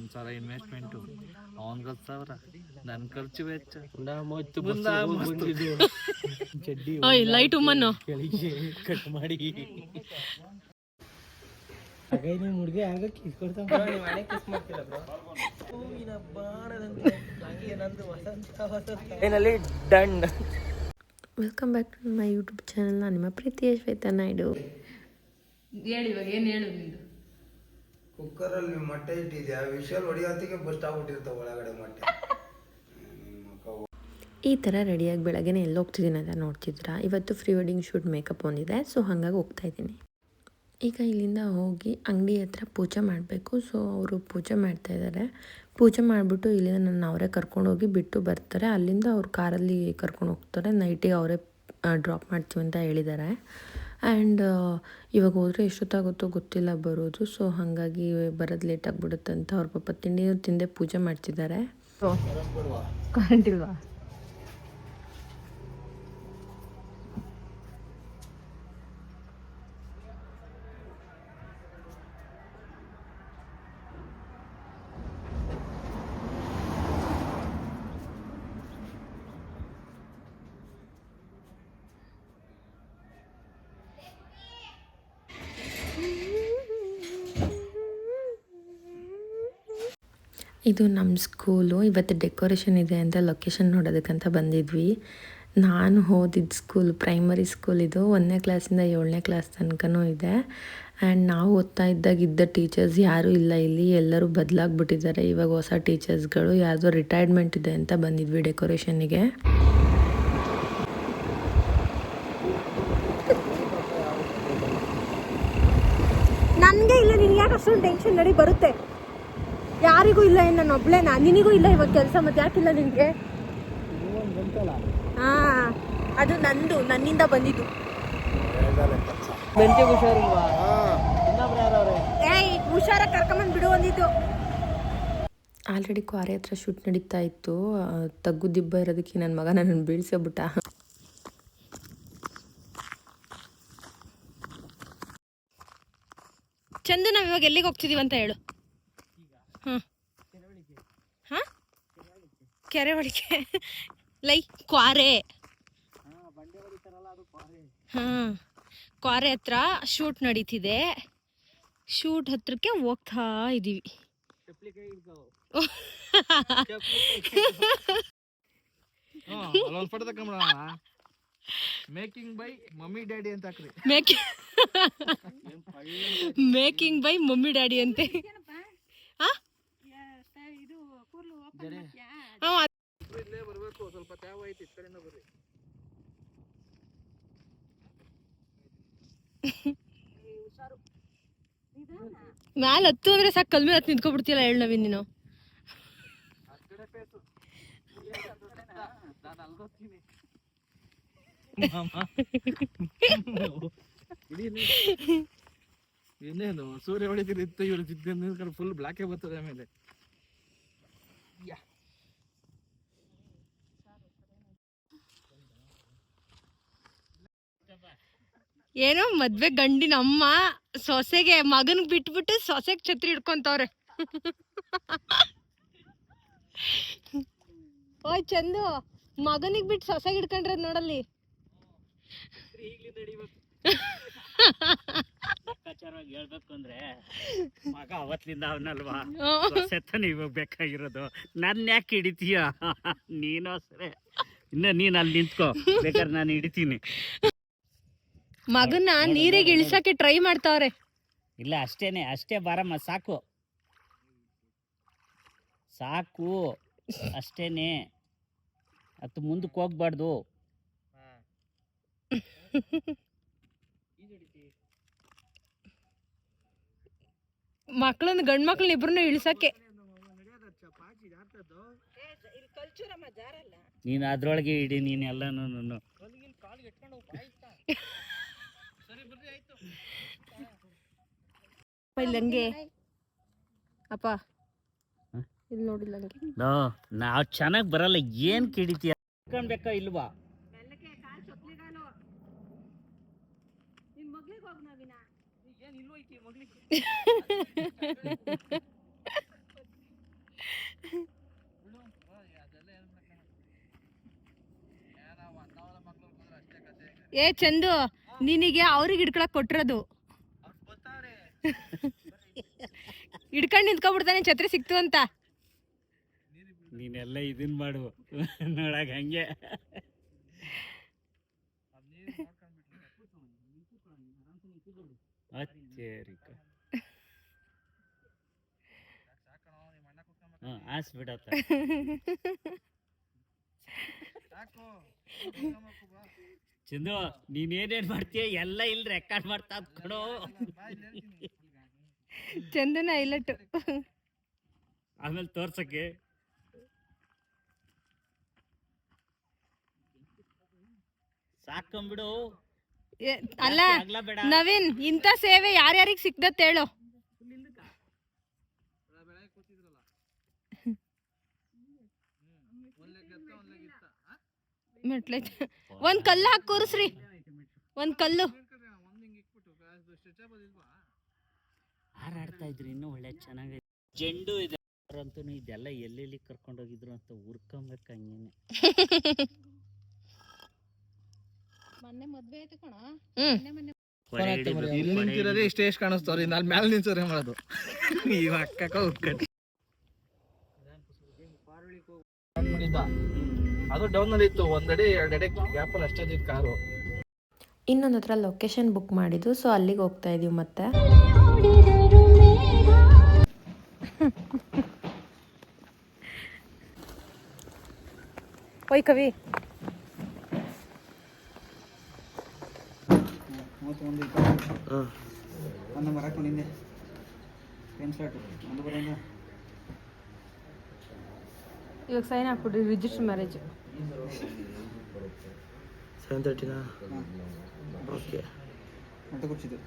1,000 investment, ಅವನ್ಗೆ 10,000, ನನ್ನ ಖರ್ಚು ವೆಚ್ಚ. ಲೈಟ್ ಉಮ್ಮನ್ನು ಕಟ್ ಮಾಡಿ ಮುಡ್ಗೆ ಆಗ ಕಿಸ್ finally done. Welcome back to my YouTube channel. ನಾನು ನಿಮ್ಮ ಪ್ರೀತಿಯ ಶ್ವೇತಾ ನಾಯ್ಡು. ಹೇಳಿ ಇವಾಗ ಏನು ಹೇಳು ನಿಂದು. ಕುಕ್ಕರಲ್ಲಿ ಮೊಟ್ಟೆ ಇಟ್ಟಿದ್ಯಾ, ವಿಷಲ್ ಹೊಡಿಯೋತ್ತಿಗೆ ಬಸ್ಟ್ ಆಗ್ಬಿಟ್ಟಿರ್ತಾವ ಒಳಗಡೆ ಮೊಟ್ಟೆ. ಈ ಥರ ರೆಡಿಯಾಗಿ ಬೆಳಗ್ಗೆನೇ ಎಲ್ಲ ಹೋಗ್ತಿದ್ದೀನಿ ಅಂತ ನೋಡ್ತಿದ್ದೀರಾ. ಇವತ್ತು ಪ್ರೀ ವೆಡ್ಡಿಂಗ್ ಶೂಟ್ ಮೇಕಪ್ ಒಂದಿದೆ, ಸೊ ಹಾಗಾಗಿ ಹೋಗ್ತಾ ಇದ್ದೀನಿ. ಈಗ ಇಲ್ಲಿಂದ ಹೋಗಿ ಅಂಗಡಿ ಹತ್ರ ಪೂಜೆ ಮಾಡಬೇಕು. ಸೊ ಅವರು ಪೂಜೆ ಮಾಡ್ತಾಯಿದ್ದಾರೆ. ಪೂಜೆ ಮಾಡಿಬಿಟ್ಟು ಇಲ್ಲಿಂದ ನನ್ನ ಅವರೇ ಕರ್ಕೊಂಡೋಗಿ ಬಿಟ್ಟು ಬರ್ತಾರೆ. ಅಲ್ಲಿಂದ ಅವ್ರು ಕಾರಲ್ಲಿ ಕರ್ಕೊಂಡು ಹೋಗ್ತಾರೆ. ನೈಟಿಗೆ ಅವರೇ ಡ್ರಾಪ್ ಮಾಡ್ತೀವಿ ಅಂತ ಹೇಳಿದ್ದಾರೆ. ಆ್ಯಂಡ್ ಇವಾಗ ಹೋದರೆ ಎಷ್ಟೊತ್ತಾಗುತ್ತೋ ಗೊತ್ತಿಲ್ಲ ಬರೋದು. ಸೊ ಹಾಗಾಗಿ ಬರೋದು ಲೇಟ್ ಆಗಿಬಿಡುತ್ತೆ ಅಂತ ಅವ್ರ ಪಾಪ ತಿಂಡಿ ತಿಂದೆ ಪೂಜೆ ಮಾಡ್ತಿದ್ದಾರೆ. ಕರೆಂಟ್ ಇಲ್ವಾ? ಇದು ನಮ್ಮ ಸ್ಕೂಲು. ಇವತ್ತು ಡೆಕೋರೇಷನ್ ಇದೆ ಅಂತ ಲೊಕೇಶನ್ ನೋಡೋದಕ್ಕಂತ ಬಂದಿದ್ವಿ. ನಾನು ಓದಿದ್ದು ಸ್ಕೂಲ್ ಪ್ರೈಮರಿ ಸ್ಕೂಲ್ ಇದು. 1ನೇ ಕ್ಲಾಸಿಂದ 7ನೇ ಕ್ಲಾಸ್ ತನಕನೂ ಇದೆ. ಆ್ಯಂಡ್ ನಾವು ಓದ್ತಾ ಇದ್ದಾಗ ಇದ್ದ ಟೀಚರ್ಸ್ ಯಾರೂ ಇಲ್ಲ ಇಲ್ಲಿ, ಎಲ್ಲರೂ ಬದಲಾಗ್ಬಿಟ್ಟಿದ್ದಾರೆ. ಇವಾಗ ಹೊಸ ಟೀಚರ್ಸ್ಗಳು, ಯಾವುದೋ ರಿಟೈರ್ಮೆಂಟ್ ಇದೆ ಅಂತ ಬಂದಿದ್ವಿ ಡೆಕೋರೇಷನ್ನಿಗೆ. ನನಗೆ ಇಲ್ಲ, ನಿನಗೆ ಯಾಕೆ ಅಷ್ಟೊಂದು ಟೆನ್ಷನ್? ನಡಿ ಬರುತ್ತೆ. ಯಾರಿಗೂ ಇಲ್ಲ, ನಾನು ಒಬ್ಳೇನಾ? ನಿನಗೂ ಇಲ್ಲ ಇವಾಗ ಕೆಲಸ, ಮತ್ತೆ ಯಾಕಿಲ್ಲ ನಿನಗೆ? ಹಾಂ, ಅದು ನಂದು, ನನ್ನಿಂದ ಬಂದಿದ್ದು. ಏಯ್, ಹುಷಾರಾಗಿ ಕರ್ಕೊಂಬಂದು ಬಿಡು ಅಂದಿದ್ದು. ಆಲ್ರೆಡಿ ಕ್ವಾರೆ ಹತ್ರ ಶೂಟ್ ನಡೀತಾ ಇತ್ತು. ತಗ್ಗು ದಿಬ್ಬ ಇರೋದಕ್ಕೆ ನನ್ನ ಮಗ ನನ್ನನ್ನು ಬೀಳ್ಸೋಬಿಟ್ಟ. ಚಂದು, ನಾವು ಇವಾಗ ಎಲ್ಲಿಗೆ ಹೋಗ್ತಿದ್ದೀವಿ ಅಂತ ಹೇಳು. ಹಾಂ ಹಾಂ, ಕೆರೆ ಒಳಗೆ ಲೈ ಕ್ವಾರೆ. ಹಾಂ, ಕ್ವಾರೆ ಹತ್ರ ಶೂಟ್ ನಡೀತಿದೆ. ಶೂಟ್ ಹತ್ರಕ್ಕೆ ಹೋಗ್ತಾ ಇದ್ದೀವಿ. ಮೇಕಿಂಗ್ ಬೈ ಮಮ್ಮಿ ಡ್ಯಾಡಿ ಅಂತ ಹಾಕ್ರಿ. ಮೇಕಿಂಗ್ ಬೈ ಮಮ್ಮಿ ಡ್ಯಾಡಿ ಅಂತೆ. ಬರ್ಬೇಕು, ಸ್ವಲ್ಪ ತ್ಯಾವ ಐತಿ, ಈ ಕಡೆಯಿಂದ ಬರ್ರಿ. ಮ್ಯಾಲ ಹತ್ತು ಅಂದ್ರೆ ಸಾಕು, ಕಲ್ ಮೇಲೆ ಹತ್ತು ನಿಂತ್ಕೊಬಿಡ್ತೀಯಲ್ಲ. ಹೇಳು ನವೀನ್, ನೀನು ಇನ್ನೇನು ಸೂರ್ಯ ಹೊಡಿತಿತ್ತು, ಇವ್ರು ಫುಲ್ ಬ್ಲಾಕೇ ಬರ್ತದೆ. ಆಮೇಲೆ ಏನೋ ಮದ್ವೆ ಗಂಡಿನ ಅಮ್ಮ ಸೊಸೆಗೆ ಮಗನ್ಗೆ ಬಿಟ್ಬಿಟ್ಟು ಸೊಸೆಗೆ ಛತ್ರಿ ಹಿಡ್ಕೊಂತವ್ರೆ. ಓಯ್ ಚಂದು, ಮಗನಿಗೆ ಬಿಟ್ಟು ಸೊಸೆಗೆ ಹಿಡ್ಕೊಂಡ್ರದ್ ನೋಡಲ್ಲಿ. ಹೇಳ್ಬೇಕು ಅಂದ್ರೆ ಮಗ ಅವತ್ತಿಂದ ಅವನಲ್ವಾ ಇವಾಗ ಬೇಕಾಗಿರೋದು. ನನ್ನ ಯಾಕೆ ಹಿಡಿತೀಯ ನೀನು? ಸರಿ, ಇನ್ನ ನೀನ್ ಅಲ್ಲಿ ನಿಂತ್ಕೋ, ಬೇಕಾದ್ರೆ ನಾನು ಹಿಡಿತೀನಿ. ಮಗನ್ನ ನೀರಿಗೆ ಇಳಿಸಕ್ಕೆ ಟ್ರೈ ಮಾಡ್ತಾವ್ರೆ. ಇಲ್ಲ, ಅಷ್ಟೇನೆ, ಅಷ್ಟೇ ಬಾರಮ್ಮ, ಸಾಕು ಸಾಕು, ಅಷ್ಟೇನೆ. ಅದು ಮುಂದಕ್ಕೆ ಹೋಗ್ಬಾರ್ದು. ಮಕ್ಳನ್ನ ಗಂಡ್ ಮಕ್ಳನ್ನ ಇಬ್ರನ್ನ ಇಳಿಸಕ್ಕೆ. ನೀನು ಅದ್ರೊಳಗೆ ಇಡಿ, ನೀನು ಎಲ್ಲಾನು. ಇಲ್ಲಂಗೆ ಅಪ್ಪ, ಇಲ್ಲಿ ನೋಡಿಲ್ಲ ಹಂಗೆ. ನಾವು ಚೆನ್ನಾಗಿ ಬರಲ್ಲ, ಏನ್ ಕಿಡಿತೀಯ? ಬೇಕಾ ಇಲ್ವಾ? ಏ ಚಂದು, ನಿನಗೆ ಅವ್ರಿಗೆ ಹಿಡ್ಕೊಳಕ್ ಕೊಟ್ಟಿರೋದು. ಹಿಡ್ಕೊಂಡು ನಿಂತ್ಕೊಬಿಡ್ತಾನೆ ಛತ್ರಿ ಸಿಕ್ತು ಅಂತ. ನೀನೆಲ್ಲ ಇದನ್ ಮಾಡು ನೋಡಕ್ ಹಂಗೆ. ಆಸ್ಬಿಡತ್ತ ಚಂದು, ನೀನೇನೇನ್ ಮಾಡ್ತೀಯ ಎಲ್ಲ ಇಲ್ಲಿ ರೆಕಾರ್ಡ್ ಮಾಡ್ತಾ ಕಣೋ. ಚಂದನ ಹೈಲೈಟ್. ಆಮೇಲೆ ತೋರ್ಸಕ್ಕೆ ಸಾಕೊಂಬಿಡು. ಅಲ್ಲ ನವೀನ್, ಇಂಥ ಸೇವೆ ಯಾರ್ಯಾರಿಗೆ ಸಿಕ್ದತ್ ಹೇಳು. ಒಂದ್ ಕಲ್ಲು ಹಾಕಿ ಕೂರಿಸ್ರಿ, ಒಂದ್ ಕಲ್ಲು. ಹಾರಾಡ್ತಾ ಇದ್ರಿ ಇನ್ನೂ ಒಳ್ಳೆ ಚೆನ್ನಾಗಿ. ಜೆಂಡು ಇದೆ ಅಂತೂ ಇದೆಲ್ಲ ಎಲ್ಲೆಲ್ಲಿ ಕರ್ಕೊಂಡೋಗಿದ್ರು ಅಂತ ಹುರ್ಕೊಂಬೇಕು ಹಂಗೇನೆ. ಮೊನ್ನೆ ಮದ್ವೆ ಆಯ್ತು ಕಣ. ಇಲ್ಲಿ ನಿಂತಿರೋದೇ ಇಷ್ಟ ಎಷ್ಟು ಕಾಣಿಸ್ತವ್ರಿ, ನಾನು ಮ್ಯಾಲೆ ನಿಂತವ್ರೆ ಮಾಡೋದು. ಈಗ ಅಕ್ಕ ಉಟ್ಕಟ್ಟಿ ಅದು ಡೌನ್ ಅಲ್ಲಿ ಇತ್ತು, ಒಂದಡಿ ಎರಡಡಿ ಗ್ಯಾಪಲ್ಲಿ ಅಷ್ಟೇ ಇತ್ತು ಕಾರು. ಇನ್ನೊಂದು ಹತ್ರ ಲೊಕೇಶನ್ ಬುಕ್ ಮಾಡಿದ್ದು, ಸೊ ಅಲ್ಲಿಗೆ ಹೋಗ್ತಾ ಇದೀವಿ ಮತ್ತೆ. ಓಯ್ ಕವಿ, ಇವಾಗ ಸೈನ್ ಹಾಕ್ಬಿಡ್ರಿ, ರಿಜಿಸ್ಟರ್ ಮ್ಯಾರೇಜ್. 7:30 ಓಕೆ ಅಂತ ಕೂರ್ಸಿದ್ದು.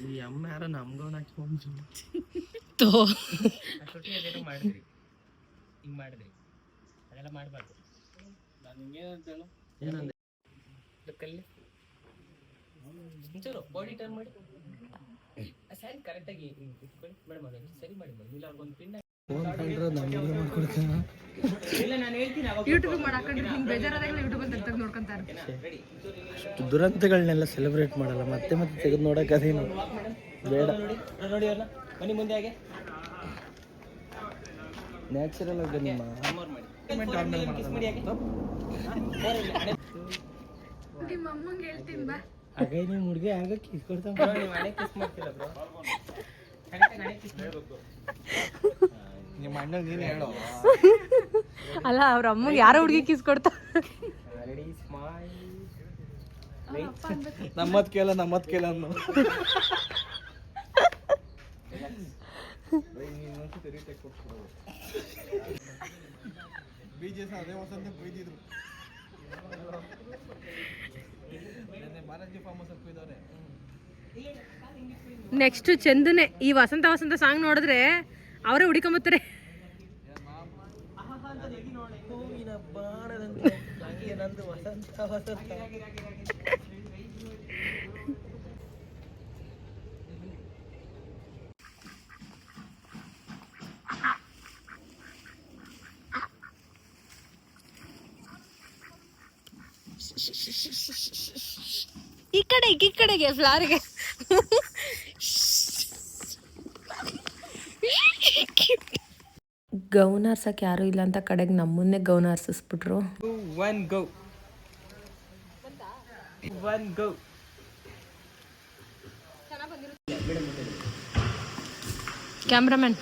ಈ ಅಮ್ಮ ಯಾರ ನಮ್ಗವನ್ನ ಹಾಕ್ಕೊಂಡು ಮಾಡಿದ್ರಿ, ಹಿಂಗೆ ಮಾಡಿದ್ರಿ, ಅದೆಲ್ಲ ಮಾಡಬಾರ್ದು. ನಾನು ಹಿಂಗೇನಂತ ಹೇಳು, ಏನಂದೆ ಕಲ್ಲಿ ಒಂಚೂರು ಬಾಡಿ ಟರ್ನ್ ಮಾಡಿ ಸ್ಯಾರಿ ಕರೆಕ್ಟಾಗಿ ಇಟ್ಕೊಳ್ಳಿ ಮೇಡಮ್. ಅದನ್ನು ಸರಿ ಮಾಡಿ ಮೇಡಮ್, ಇಲ್ಲ ಒಂದು ಪಿನ್ ಯೂಟ್ಯೂಬ್ ಮಾಡಾಕೊಂಡು ಹಿಂಗೆ ಬೇಜಾರಾದಾಗ ಯೂಟ್ಯೂಬಲ್ಲಿ ತೆಗ್ದು ನೋಡ್ಕೊಂತಾರೆ. ಅಷ್ಟು ದುರಂತಗಳನ್ನೆಲ್ಲ ಸೆಲೆಬ್ರೇಟ್ ಮಾಡಲ್ಲ, ಮತ್ತೆ ಮತ್ತೆ ತೆಗೆದು ನೋಡಕ್ಕೆ ಅದೇನು ಬೇಡ. ನೋಡಿ ಅವ್ರನ್ನ ಮನೆ ಮುಂದೆ ಹಾಗೆ ನ್ಯಾಚುರಲ್ ಆಗಿ ನಿಮ್ಮ ಅಮ್ಮಂಗೆ ಹೇಳ್ತೀನಿ ಬಾ. ಹಾಗೆ ನೀವು ಹುಡುಗಿ ಆಗ ಕಿಸ್ ಕೊಡ್ತಾ ಕಿಸ್ ಮಾಡ್ತಿಲ್ಲ ಬ್ರೋ. ನಿಮ್ಮ ಅಣ್ಣ ನೀನು ಹೇಳೋ. ಅಲ್ಲ, ಅವ್ರ ಅಮ್ಮಗೆ ಯಾರೋ ಹುಡುಗಿ ಕಿಸ್ ಕೊಡ್ತಾ. ನಮ್ಮತ್ ಕೇಳ ಅನ್ನೋ. ಬೀಜ ಅದೇ ವಸಂತ ಬೈದಿದ್ರು. ನೆಕ್ಸ್ಟ್ ಚಂದನೆ ಈ ವಸಂತ ವಸಂತ ಸಾಂಗ್ ನೋಡಿದ್ರೆ ಅವರೇ ಹುಡುಕೊಂಬತ್ತಾರೆ. ಈ ಕಡೆಗೆ ಫ್ಲಾರ್ಗೆ ಗೌನ್ ಆರ್ಸಕ್ಕೆ ಯಾರೂ ಇಲ್ಲ ಅಂತ ಕಡೆಗೆ ನಮ್ಮನ್ನೇ ಗೌನ್ ಆರ್ಸಿಸ್ಬಿಟ್ರು. ಕ್ಯಾಮ್ರಾಮನ್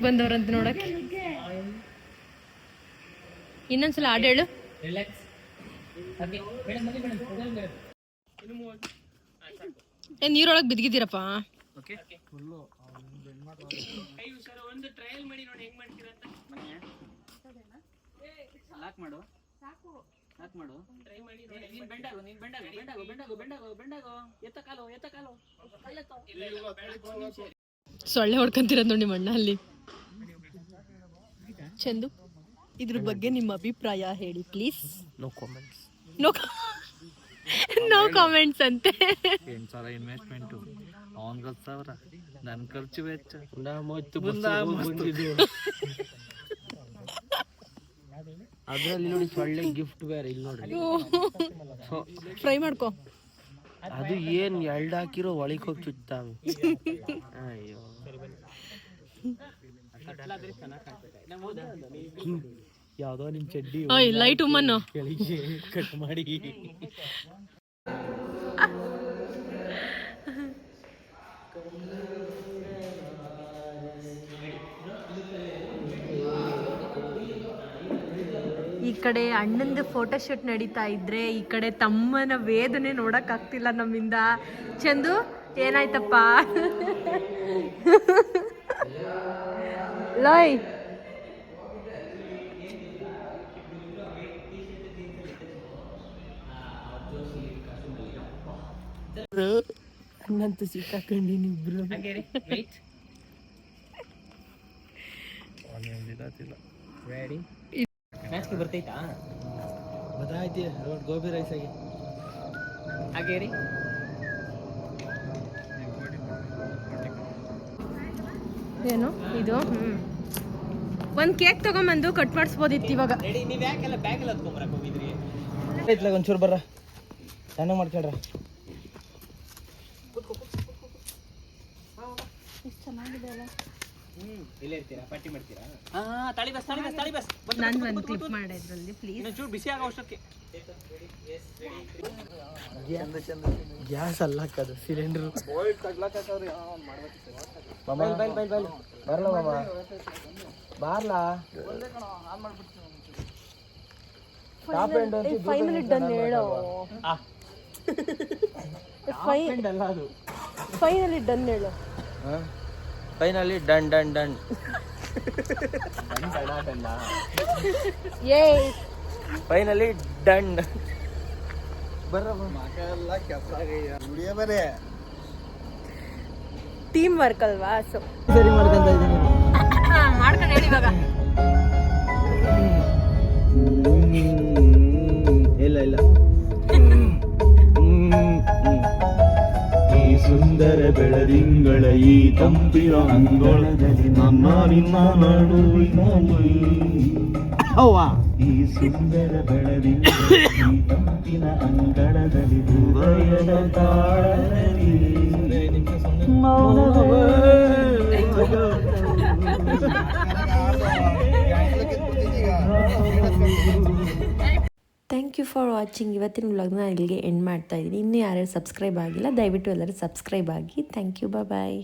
ಬಂದವ್ರಂತ ನೋಡಕ್ಕೆ. ಇನ್ನೊಂದ್ಸಲ ಹಾಡು ಹೇಳು. ನೀರೊಳಗೆ ಬಿದ್ದಿದ್ದೀರಪ್ಪ. ಸೊಳ್ಳೆ ಹೊಡ್ಕೊಂತಿರೋದು ನೋಡಿ ಮಣ್ಣ ಅಲ್ಲಿ. ಚಂದು, ಇದ್ರ ಬಗ್ಗೆ ನಿಮ್ಮ ಅಭಿಪ್ರಾಯ ಹೇಳಿ please. No comments. No comments ಅಂತೆ. 8,000 ಇನ್ವೆಸ್ಟ್ಮೆಂಟು, ಅವನ್ಗೆ 10,000, ನನ್ನ ಖರ್ಚು ವೆಚ್ಚ. ಅದ್ರಲ್ಲಿ ನೋಡಿ ಸೊಳ್ಳೆ ಗಿಫ್ಟ್ ಬೇರೆ ಇಲ್ಲಿ ನೋಡ್ರಿ. ಫ್ರೈ ಮಾಡ್ಕೊ. ಅದು ಏನ್ ಎಲ್ಡ್ ಹಾಕಿರೋ ಒಳಗೆ ಹೋಗಿ ಚುಚ್ತಾವೆ. ಅಯ್ಯೋ ಯಾವ್ದೋ ನಿಮ್ ಚಡ್ಡಿ ಲೈಟ್ ಉಮ್ಮನ್ನು ಕೆಳಗೆ ಕಟ್ ಮಾಡಿ. ಈ ಕಡೆ ಅಣ್ಣಂದು ಫೋಟೋಶೂಟ್ ನಡೀತಾ ಇದ್ರೆ ಈ ಕಡೆ ತಮ್ಮನ ವೇದನೆ ನೋಡಕ್ ಆಗ್ತಿಲ್ಲ ನಮ್ಮಿಂದ. ಚಂದು ಏನಾಯ್ತಪ್ಪ? ಲೋಯ್ ಹಂಗಂತೂ ಸಿಕ್ಕಾಕೊಂಡಿನಿ ಇಬ್ರು. ರೆಡಿ ಮ್ಯಾಚ್ಗೆ ಬರ್ತೈತಾ? ಬದಾಯ್ತಿ ಗೋಬಿ ರೈಸ್ ಆಗಿ ಹಾಗೆ ರೀ. ಏನು ಇದು? ಒಂದು ಕೇಕ್ ತಗೊಂಬಂದು ಕಟ್ ಮಾಡಿಸ್ಬೋದಿತ್ತು ಇವಾಗ. ನೀವು ಯಾಕೆಲ್ಲ ಬ್ಯಾಗೆಲ್ಲ ಹತ್ಕೊಂಬರಕ್ಕೆ ಹೋಗಿದ್ರಿ? ಇತ್ಲಾಗ ಒಂಚೂರು ಬರ್ರ, ಚೆನ್ನಾಗಿ ಮಾಡ್ಕೊಂಡ್ರ. ಚೆನ್ನಾಗಿದೆ ಅಲ್ಲ? ಇಲ್ಲೇ ಇರ್ತೀರಾ? ಪಟ್ಟಿ ಮಾಡ್ತೀರಾ? ತಾಳಿ ಬಸ್ ನಾನು ಒಂದು ಕ್ಲಿಪ್ ಮಾಡಿದ್ರಲ್ಲಿ ಪ್ಲೀಸ್. ಚೂರು ಬಿಸಿ ಆಗೋ ಅಷ್ಟಕ್ಕೆ ಗ್ಯಾಸ್ ಅಲ್ಲಕ್ಕದು ಸಿಲಿಂಡರ್ ಬರಲ್ಲ ಮಾಮ, ಬಾರ್ಲಾ. ಫೈನಲಿ ಡನ್ ಹೇಳೋ. ಫೈನಲಿ ಡನ್ ಹೇಳು. Finally done done done. ಏ ಫೈನಲಿ ಡನ್. ಟೀಮ್ ವರ್ಕ್ ಅಲ್ವಾ? ಸೊ ಸರಿ ಮಾಡ್ಕೊಂತ ಇದ್ದೀನಿ. ಮಾಡ್ಕೊಂಡು ಹೇಳಿ ಇವಾಗ. ಇಲ್ಲ ಇಲ್ಲ. ಈ ಸುಂದರ ಬೆಳದಿಂಗಳ ಈ ತಂಪಿನ ಅಂಗಳದಲ್ಲಿ ನಮ್ಮ ನಿನ್ನ ನಡುವಿನ ಈ ಸುಂದರ ಬೆಳದಿಂಗಳ ಈ ತಂಪಿನ ಅಂಗಳದಲ್ಲಿ ಹೃದಯದ ತಾಳದಲ್ಲಿ ಥ್ಯಾಂಕ್ ಯು ಫಾರ್ ವಾಚಿಂಗ್. ಇವತ್ತಿನ ವ್ಲಾಗ್ನ ಇಲ್ಲಿಗೆ ಎಂಡ್ ಮಾಡ್ತಾ ಇದ್ದೀನಿ. ಇನ್ನೂ ಯಾರ್ಯಾರು ಸಬ್ಸ್ಕ್ರೈಬ್ ಆಗಿಲ್ಲ ದಯವಿಟ್ಟು ಎಲ್ಲರೂ ಸಬ್ಸ್ಕ್ರೈಬ್ ಆಗಿ. Thank you, bye.